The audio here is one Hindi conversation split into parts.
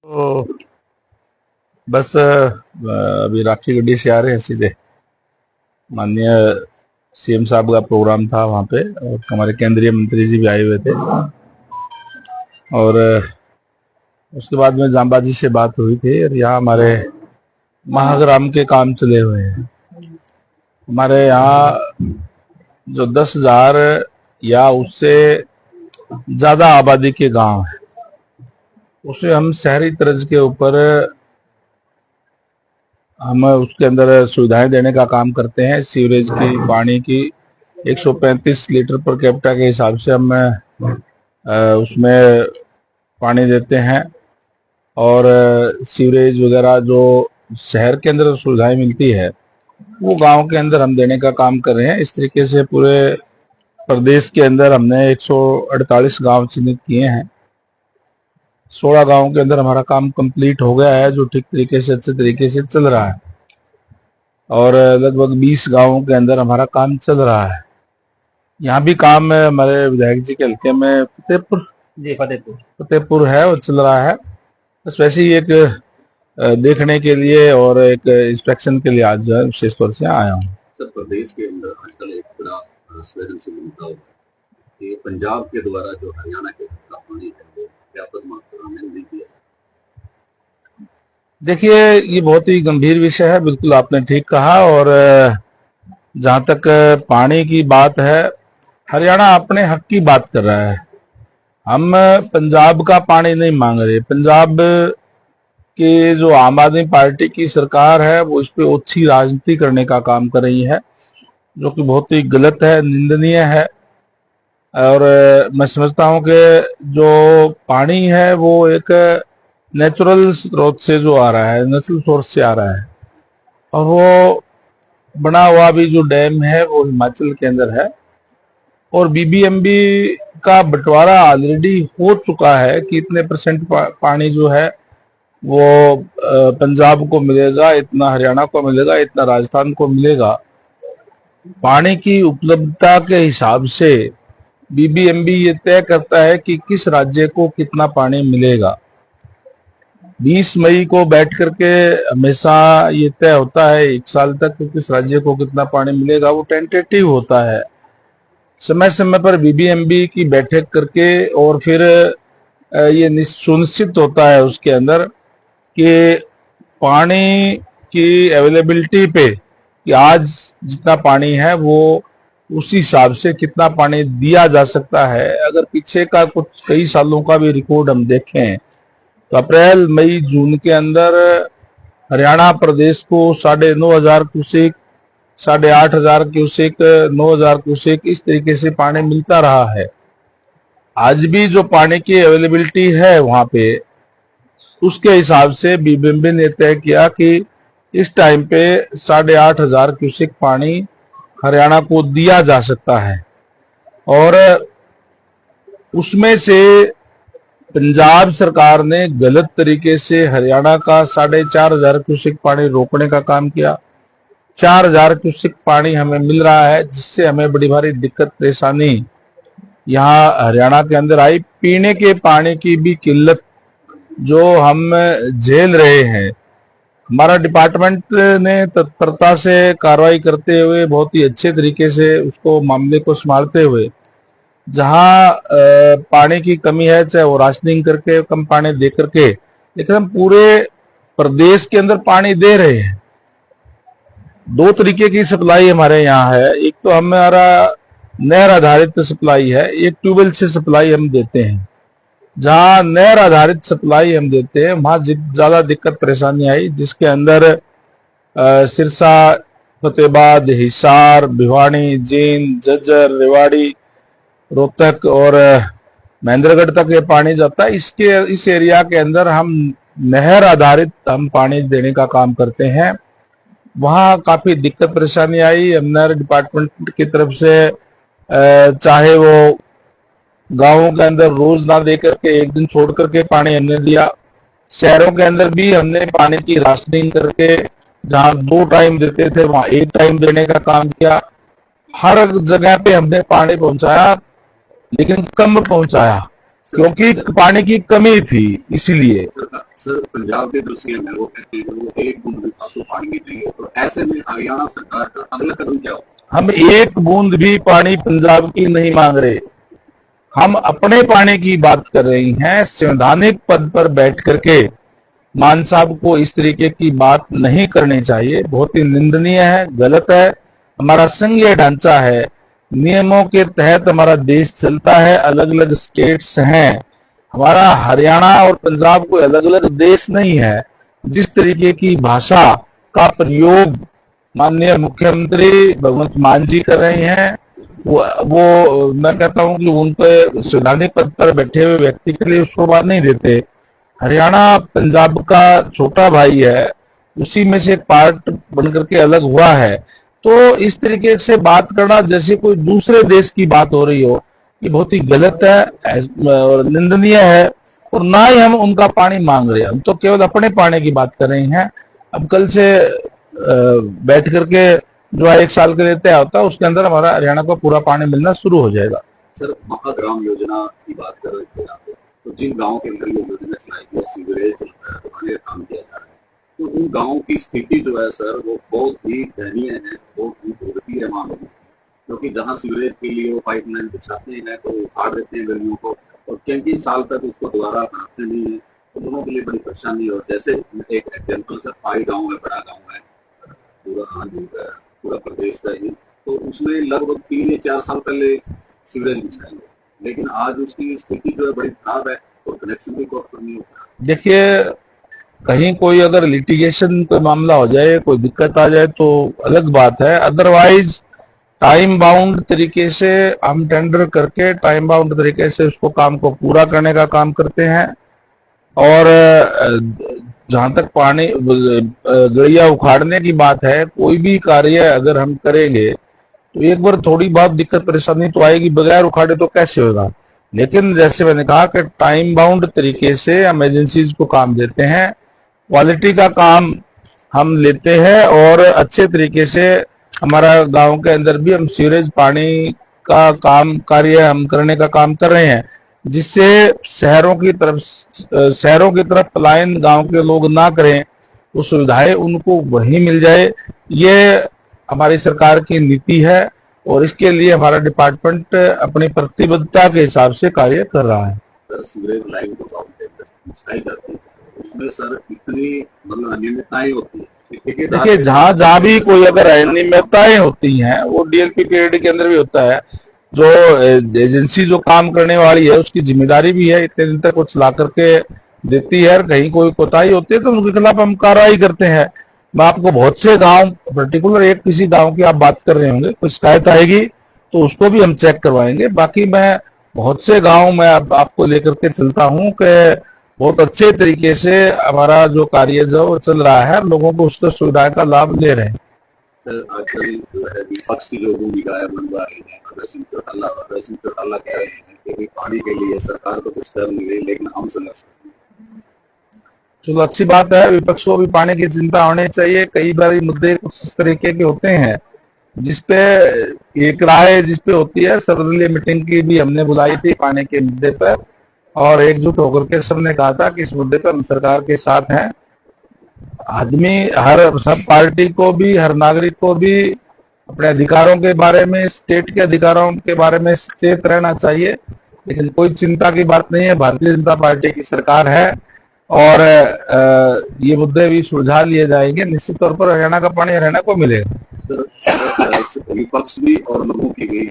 तो बस अभी राखी गड्डी से आ रहे हैं सीधे। माननीय सीएम साहब का प्रोग्राम था वहाँ पे और हमारे केंद्रीय मंत्री जी भी आए हुए थे और उसके बाद में जांबाजी से बात हुई थी और यहाँ हमारे महाग्राम के काम चले हुए हैं। हमारे यहाँ जो 10,000 या उससे ज्यादा आबादी के गांव है, उसे हम शहरी तर्ज के ऊपर हम उसके अंदर सुविधाएं देने का काम करते हैं। सीवरेज की, पानी की 135 लीटर पर कैपिटा के हिसाब से हम उसमें पानी देते हैं और सीवरेज वगैरह जो शहर के अंदर सुविधाएं मिलती है वो गांव के अंदर हम देने का काम कर रहे हैं। इस तरीके से पूरे प्रदेश के अंदर हमने 148 गांव चिन्हित किए हैं। 16 गांवों के अंदर हमारा काम कंप्लीट हो गया है जो ठीक तरीके से, अच्छे तरीके से चल रहा है और लगभग 20 गांवों के अंदर हमारा काम चल रहा है। यहाँ भी काम हमारे विधायक जी के हल्के में फतेहपुर है और चल रहा है। बस वैसे ही एक देखने के लिए और एक इंस्पेक्शन के लिए आज जो है विशेष तौर से आया हूँ। सर, प्रदेश के अंदर आजकल एक बड़ा संवेदनशील मुद्दा होगा कि पंजाब के द्वारा जो हरियाणा के का पानी है वो व्यापक मात्रा में लीक किया। देखिए, ये बहुत ही गंभीर विषय है, बिल्कुल आपने ठीक कहा। और जहां तक पानी की बात है, हरियाणा अपने हक की बात कर रहा है। हम पंजाब का पानी नहीं मांग रहे। पंजाब के जो आम आदमी पार्टी की सरकार है वो इस पे ओछी राजनीति करने का काम कर रही है, जो कि बहुत ही गलत है, निंदनीय है। और मैं समझता हूं कि जो पानी है वो एक नेचुरल स्रोत से जो आ रहा है, नेचुरल सोर्स से आ रहा है और वो बना हुआ भी जो डैम है वो हिमाचल के अंदर है और बीबीएमबी का बंटवारा ऑलरेडी हो चुका है कि इतने परसेंट पानी जो है वो पंजाब को मिलेगा, इतना हरियाणा को मिलेगा, इतना राजस्थान को मिलेगा। पानी की उपलब्धता के हिसाब से बीबीएमबी ये तय करता है कि किस राज्य को कितना पानी मिलेगा। 20 मई को बैठ करके हमेशा ये तय होता है 1 साल तक कि किस राज्य को कितना पानी मिलेगा। वो टेंटेटिव होता है। समय समय पर बीबीएमबी की बैठक करके और फिर ये सुनिश्चित होता है उसके अंदर कि पानी की अवेलेबिलिटी पे कि आज जितना पानी है वो उसी हिसाब से कितना पानी दिया जा सकता है। अगर पीछे का कुछ कई सालों का भी रिकॉर्ड हम देखें तो अप्रैल, मई, जून के अंदर हरियाणा प्रदेश को 9,500 क्यूसेक, 8,500 क्यूसेक, 9,000 क्यूसेक इस तरीके से पानी मिलता रहा है। आज भी जो पानी की अवेलेबिलिटी है वहां पे, उसके हिसाब से बीबीएमबी ने तय किया कि इस टाइम पे 8,500 क्यूसेक पानी हरियाणा को दिया जा सकता है और उसमें से पंजाब सरकार ने गलत तरीके से हरियाणा का 4,500 क्यूसेक पानी रोकने का काम किया। 4,000 क्यूसेक पानी हमें मिल रहा है, जिससे हमें बड़ी भारी दिक्कत परेशानी यहाँ हरियाणा के अंदर आई। पीने के पानी की भी किल्लत जो हम झेल रहे हैं, हमारा डिपार्टमेंट ने तत्परता से कार्रवाई करते हुए बहुत ही अच्छे तरीके से उसको मामले को संभालते हुए, जहां पानी की कमी है चाहे वो राशनिंग करके कम पानी दे करके, लेकिन हम पूरे प्रदेश के अंदर पानी दे रहे हैं। 2 तरीके की सप्लाई हमारे यहाँ है। एक तो हमारा नहर आधारित सप्लाई है, एक ट्यूबवेल से सप्लाई हम देते हैं। जहां नहर आधारित सप्लाई हम देते हैं वहां ज्यादा दिक्कत परेशानी आई, जिसके अंदर सिरसा, फतेहाबाद, हिसार, भिवानी, जींद, झज्जर, रेवाड़ी, रोहतक और महेंद्रगढ़ तक ये पानी जाता है। इस एरिया के अंदर हम नहर आधारित हम पानी देने का काम करते हैं। वहां काफी दिक्कत परेशानी आई। नहर डिपार्टमेंट की तरफ से चाहे वो गांवों के अंदर रोज ना दे करके एक दिन छोड़ करके पानी हमने दिया। शहरों के अंदर भी हमने पानी की राशनिंग करके जहां 2 टाइम देते थे वहां 1 टाइम देने का काम किया। हर जगह पे हमने पानी पहुंचाया, लेकिन कम पहुंचाया। क्योंकि पानी की कमी थी इसीलिए। सर पंजाब के जो सीएम है वो कहते हैं कि वो एक बूंद भी आपको पानी नहीं चाहिए, तो ऐसे में हरियाणा सरकार का अगला कदम क्या होगा? हम एक बूंद भी पानी पंजाब की नहीं मांग रहे, हम अपने पानी की बात कर रही हैं। संवैधानिक पद पर बैठ करके मान साहब को इस तरीके की बात नहीं करनी चाहिए, बहुत ही निंदनीय है, गलत है। हमारा संघीय ढांचा है, नियमों के तहत हमारा देश चलता है, अलग अलग स्टेट्स हैं। हमारा हरियाणा और पंजाब कोई अलग अलग देश नहीं है। जिस तरीके की भाषा का प्रयोग माननीय मुख्यमंत्री भगवंत मान जी कर रहे हैं, वो मैं कहता हूं कि उन पे संवैधानिक पद पर बैठे हुए व्यक्ति के लिए शोभा नहीं देते। हरियाणा पंजाब का छोटा भाई है, उसी में से एक पार्ट बनकर के अलग हुआ है। तो इस तरीके से बात करना जैसे कोई दूसरे देश की बात हो रही हो, ये बहुत ही गलत है और निंदनीय है। और ना ही हम उनका पानी मांग रहे हैं, हम तो केवल अपने पानी की बात कर रहे हैं। अब कल से बैठ करके जो है 1 साल के लिए तय होता है, उसके अंदर हमारा हरियाणा को पूरा पानी मिलना शुरू हो जाएगा। सर महाग्राम योजना की बात कर रहे थे आप, तो जिन गाँव के अंदर ये योजना चलाई गई, सीवरेज बनाने का काम किया जा रहा है, तो उन गाँव की स्थिति जो है सर वो बहुत ही दयनीय है, बहुत ही दुर्गति है वहाँ लोगों, क्योंकि जहाँ सीवरेज के लिए वो पाइपलाइन बिछाते हैं तो उखाड़ देते हैं गलियों को, और कई साल तक उसको दोबारा बनाते नहीं है, तो लोगों के लिए बड़ी परेशानी। और जैसे एक एग्जाम्पल सर पाई गाँव है, बड़ा गाँव है, पूरा हाँ जी पूरा प्रदेश का ही, तो उसमें लगभग 3 या 4 साल पहले सीवरेज बिछाए गए, लेकिन आज उसकी स्थिति जो है बड़ी खराब है और कनेक्शन भी प्रॉपर नहीं होता। देखिए, कहीं कोई अगर लिटिगेशन का मामला हो जाए, कोई दिक्कत आ जाए तो अलग बात है, अदरवाइज टाइम बाउंड तरीके से हम टेंडर करके टाइम बाउंड तरीके से उसको काम को पूरा करने का काम करते हैं। और जहां तक पानी गड़िया उखाड़ने की बात है, कोई भी कार्य अगर हम करेंगे तो एक बार थोड़ी बहुत दिक्कत परेशानी तो आएगी, बगैर उखाड़े तो कैसे होगा। लेकिन जैसे मैंने कहा कि टाइम बाउंड तरीके से हम एजेंसीज को काम देते हैं, क्वालिटी का काम हम लेते हैं और अच्छे तरीके से हमारा गांव के अंदर भी हम सीवरेज पानी का काम कार्य हम करने का काम कर रहे हैं, जिससे शहरों की तरफ पलायन गांव के लोग ना करें, वो सुविधाएं उनको वहीं मिल जाए। ये हमारी सरकार की नीति है और इसके लिए हमारा डिपार्टमेंट अपनी प्रतिबद्धता के हिसाब से कार्य कर रहा है। सर सीवरेज लाइन जो गाँव के अंदर बिछाई जाती है, उसमें सर इतनी मतलब अनियमितताएं होती है, देखिए, जहां जहां भी कोई अगर अनियमितताएं होती हैं, वो डीएलपी पीरियड के अंदर भी होता है। जो एजेंसी जो काम करने वाली है उसकी जिम्मेदारी भी है इतने दिन तक वो चला करके देती है, और कहीं कोई कोताही होती है तो उनके खिलाफ हम कार्रवाई करते हैं। मैं आपको बहुत से गांव, पर्टिकुलर एक किसी गांव की आप बात कर रहे होंगे, कोई शिकायत आएगी तो उसको भी हम चेक करवाएंगे। बाकी मैं बहुत से गांव में आपको लेकर के चलता हूँ कि बहुत अच्छे तरीके से हमारा जो कार्य जो वो चल रहा है, लोगों को उसका सुविधा का लाभ ले रहे हैं। सर आजकल जो है विपक्ष की जो भूमिका है बनवा रही है, अभय सिंह चौटाला कह रहे हैं कि पानी के लिए सरकार को कुछ कर नहीं रही, लेकिन हम संघर्ष कर रहे हैं। चलो, अच्छी बात है, विपक्ष को भी पानी की चिंता होनी चाहिए। कई बार मुद्दे कुछ इस तरीके के होते हैं जिसपे एक राय जिसपे होती है। सर्वदलीय मीटिंग की भी हमने बुलाई थी पानी के मुद्दे पर, और एकजुट होकर के सबने कहा था कि इस मुद्दे पर हम सरकार के साथ हैं। आदमी, हर सब पार्टी को भी, हर नागरिक को भी अपने अधिकारों के बारे में, स्टेट के अधिकारों के बारे में सचेत रहना चाहिए। लेकिन कोई चिंता की बात नहीं है, भारतीय जनता पार्टी की सरकार है और ये मुद्दे भी सुलझा लिए जाएंगे। निश्चित तौर पर हरियाणा का पानी हरियाणा को मिलेगा। सर विपक्ष भी और लोगों की भी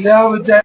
ले आओ बच्चा